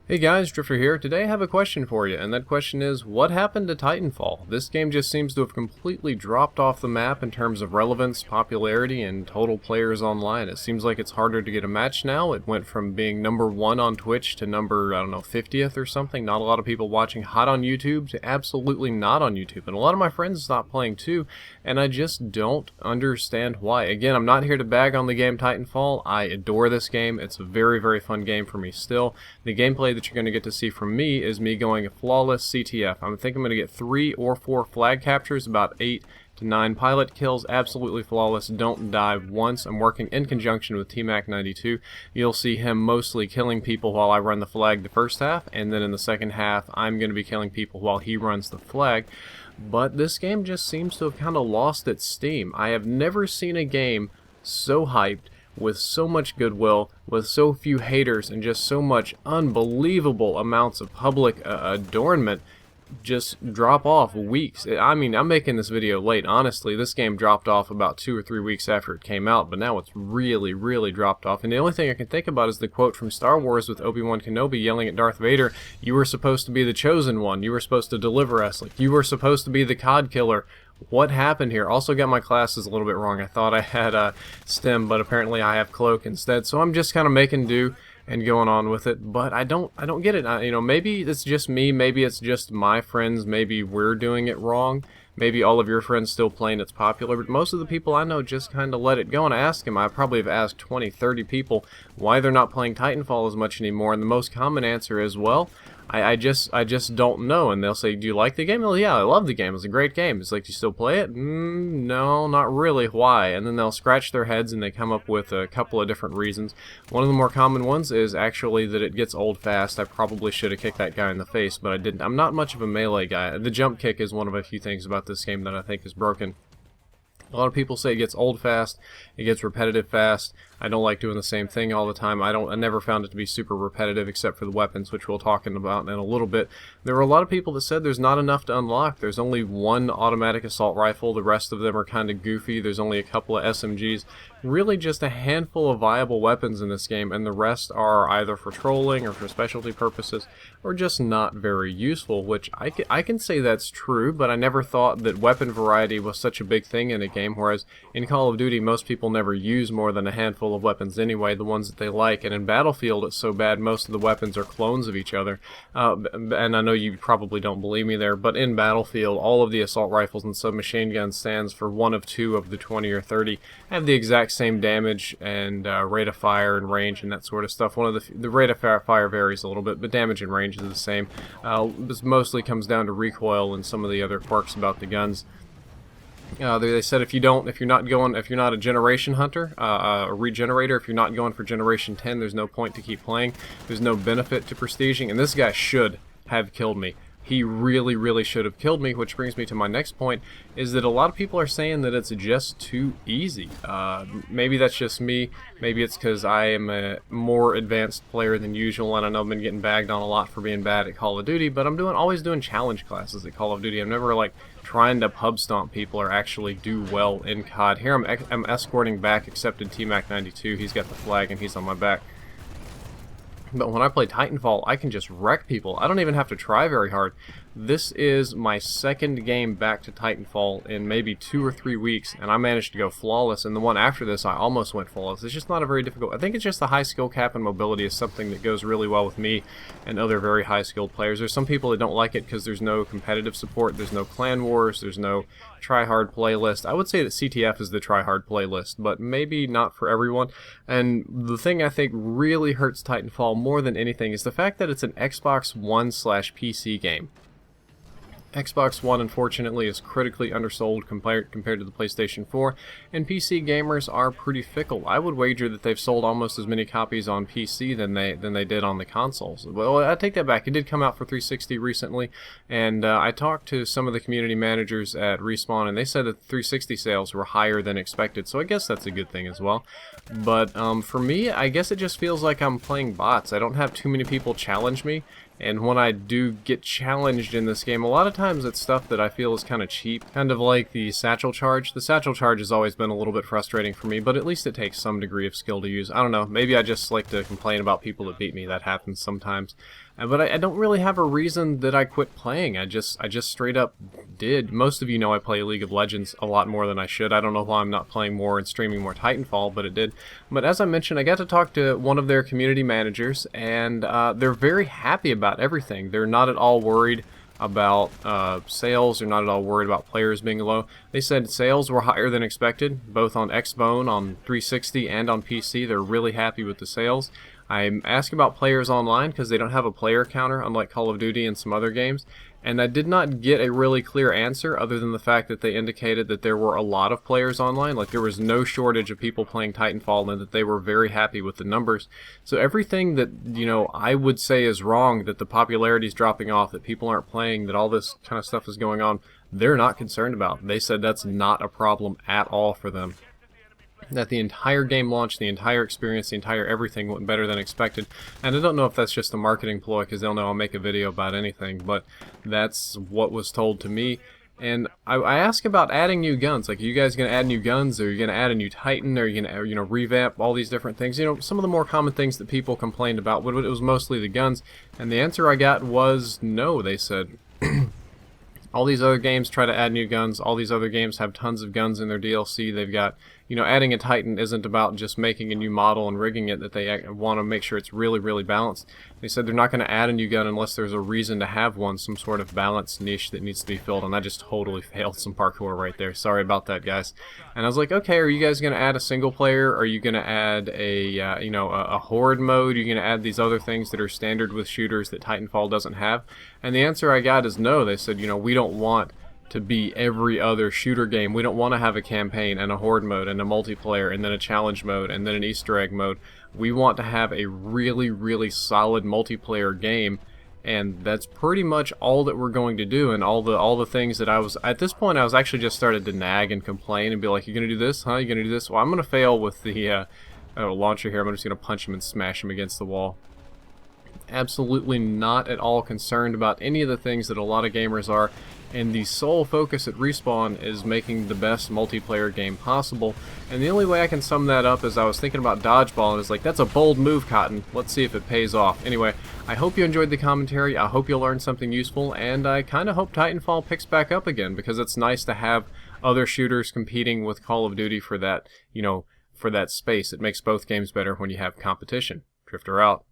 Hey guys, Drifter here. Today I have a question for you, and that question is, what happened to Titanfall? This game just seems to have completely dropped off the map in terms of relevance, popularity, and total players online. It seems like it's harder to get a match now. It went from being #1 on Twitch to number, I don't know, 50th or something. Not a lot of people watching hot on YouTube to absolutely not on YouTube. And a lot of my friends stopped playing too, and I just don't understand why. Again, I'm not here to bag on the game Titanfall. I adore this game. It's a very, very fun game for me still. The gameplay that you're going to get to see from me is me going a flawless CTF. I think I'm going to get 3 or 4 flag captures, about 8 to 9 pilot kills, absolutely flawless, don't die once. I'm working in conjunction with T-Mac92. You'll see him mostly killing people while I run the flag the first half, and then in the second half I'm going to be killing people while he runs the flag. But this game just seems to have kind of lost its steam. I have never seen a game so hyped, with so much goodwill, with so few haters, and just so much unbelievable amounts of public adornment just drop off weeks. I mean, I'm making this video late. Honestly, this game dropped off about 2 or 3 weeks after it came out, but now it's really, really dropped off. And the only thing I can think about is the quote from Star Wars with Obi-Wan Kenobi yelling at Darth Vader, "You were supposed to be the chosen one. You were supposed to deliver us. Like, you were supposed to be the CoD-killer. What happened here?" Also got my classes a little bit wrong. I thought I had STEM, but apparently I have Cloak instead. So I'm just kind of making do and going on with it. But I don't get it. You know, maybe it's just me. Maybe it's just my friends. Maybe we're doing it wrong. Maybe all of your friends still playing it's popular, but most of the people I know just kind of let it go. And I ask them, I probably have asked 20, 30 people why they're not playing Titanfall as much anymore, and the most common answer is, well, I just don't know. And they'll say, "Do you like the game?" Well, yeah, I love the game. It's a great game. It's like, "Do you still play it?" No, not really. Why? And then they'll scratch their heads and they come up with a couple of different reasons. One of the more common ones is actually that it gets old fast. I probably should have kicked that guy in the face, but I didn't. I'm not much of a melee guy. The jump kick is one of a few things about this game that I think is broken. A lot of people say it gets old fast, it gets repetitive fast. I don't like doing the same thing all the time. I never found it to be super repetitive except for the weapons, which we'll talk about in a little bit. There were a lot of people that said there's not enough to unlock. There's only one automatic assault rifle. The rest of them are kind of goofy. There's only a couple of SMGs. Really just a handful of viable weapons in this game, and the rest are either for trolling or for specialty purposes or just not very useful, which I can say that's true, but I never thought that weapon variety was such a big thing in a game, whereas in Call of Duty most people never use more than a handful of weapons anyway, the ones that they like, and in Battlefield it's so bad most of the weapons are clones of each other. And I know you probably don't believe me there, but in Battlefield all of the assault rifles and submachine guns stands for one of 2 of the 20 or 30 have the exact same damage and rate of fire and range and that sort of stuff. One of the rate of fire varies a little bit, but damage and range is the same. This mostly comes down to recoil and some of the other quirks about the guns. They said if you're not a generation hunter, a regenerator, if you're not going for generation 10, there's no point to keep playing. There's no benefit to prestiging, and this guy should have killed me. He really, really should have killed me, which brings me to my next point, is that a lot of people are saying that it's just too easy. Maybe that's just me. Maybe it's because I am a more advanced player than usual, and I know I've been getting bagged on a lot for being bad at Call of Duty, but I'm always doing challenge classes at Call of Duty. I'm never, like, trying to pub stomp people or actually do well in COD. Here I'm escorting back accepted T-Mac92. He's got the flag, and he's on my back. But when I play Titanfall, I can just wreck people. I don't even have to try very hard. This is my second game back to Titanfall in maybe 2 or 3 weeks, and I managed to go flawless, and the one after this I almost went flawless. It's just not a very difficult... I think it's just the high skill cap and mobility is something that goes really well with me and other very high skilled players. There's some people that don't like it because there's no competitive support, there's no clan wars, there's no try-hard playlist. I would say that CTF is the try-hard playlist, but maybe not for everyone. And the thing I think really hurts Titanfall more than anything is the fact that it's an Xbox One/PC game. Xbox One, unfortunately, is critically undersold compared to the PlayStation 4, and PC gamers are pretty fickle. I would wager that they've sold almost as many copies on PC than they did on the consoles. Well, I take that back. It did come out for 360 recently, and I talked to some of the community managers at Respawn, and they said that 360 sales were higher than expected, so I guess that's a good thing as well. But for me, I guess it just feels like I'm playing bots. I don't have too many people challenge me, and when I do get challenged in this game, a lot of times sometimes it's stuff that I feel is kind of cheap, kind of like the satchel charge. The satchel charge has always been a little bit frustrating for me, but at least it takes some degree of skill to use. I don't know, maybe I just like to complain about people that beat me. That happens sometimes. But I don't really have a reason that I quit playing. I just straight up did. Most of you know I play League of Legends a lot more than I should. I don't know why I'm not playing more and streaming more Titanfall, but it did. But as I mentioned, I got to talk to one of their community managers, and they're very happy about everything. They're not at all worried about sales. They're not at all worried about players being low. They said sales were higher than expected, both on Xbone, on 360, and on PC. They're really happy with the sales. I asked about players online because they don't have a player counter, unlike Call of Duty and some other games, and I did not get a really clear answer other than the fact that they indicated that there were a lot of players online. Like, there was no shortage of people playing Titanfall, and that they were very happy with the numbers. So everything that, you know, I would say is wrong, that the popularity is dropping off, that people aren't playing, that all this kind of stuff is going on, they're not concerned about. They said that's not a problem at all for them. That the entire game launch, the entire experience, the entire everything went better than expected. And I don't know if that's just a marketing ploy, because they'll know I'll make a video about anything, but that's what was told to me. And I asked about adding new guns. Like, are you guys going to add new guns? Or are you going to add a new Titan? Or are you going to, you know, revamp all these different things? You know, some of the more common things that people complained about, but it was mostly the guns. And the answer I got was no, they said. All these other games try to add new guns. All these other games have tons of guns in their DLC. They've got, you know, adding a Titan isn't about just making a new model and rigging it, that they want to make sure it's really, really balanced. They said they're not going to add a new gun unless there's a reason to have one, some sort of balanced niche that needs to be filled, and I just totally failed some parkour right there. Sorry about that, guys. And I was like, okay, are you guys going to add a single player? Are you going to add a, you know, a horde mode? Are you going to add these other things that are standard with shooters that Titanfall doesn't have? And the answer I got is no. They said, you know, we don't want to be every other shooter game. We don't want to have a campaign and a horde mode and a multiplayer and then a challenge mode and then an Easter egg mode. We want to have a really, really solid multiplayer game, and that's pretty much all that we're going to do. And all the things that I was, at this point I was actually just started to nag and complain and be like, you gonna do this, huh? You gonna do this? Well, I'm gonna fail with the launcher here. I'm just gonna punch him and smash him against the wall. Absolutely not at all concerned about any of the things that a lot of gamers are, and the sole focus at Respawn is making the best multiplayer game possible. And the only way I can sum that up is I was thinking about dodgeball, and I was like, that's a bold move, Cotton. Let's see if it pays off. Anyway, I hope you enjoyed the commentary. I hope you'll learn something useful, and I kind of hope Titanfall picks back up again, because it's nice to have other shooters competing with Call of Duty for that, you know, for that space. It makes both games better when you have competition. Drifter out.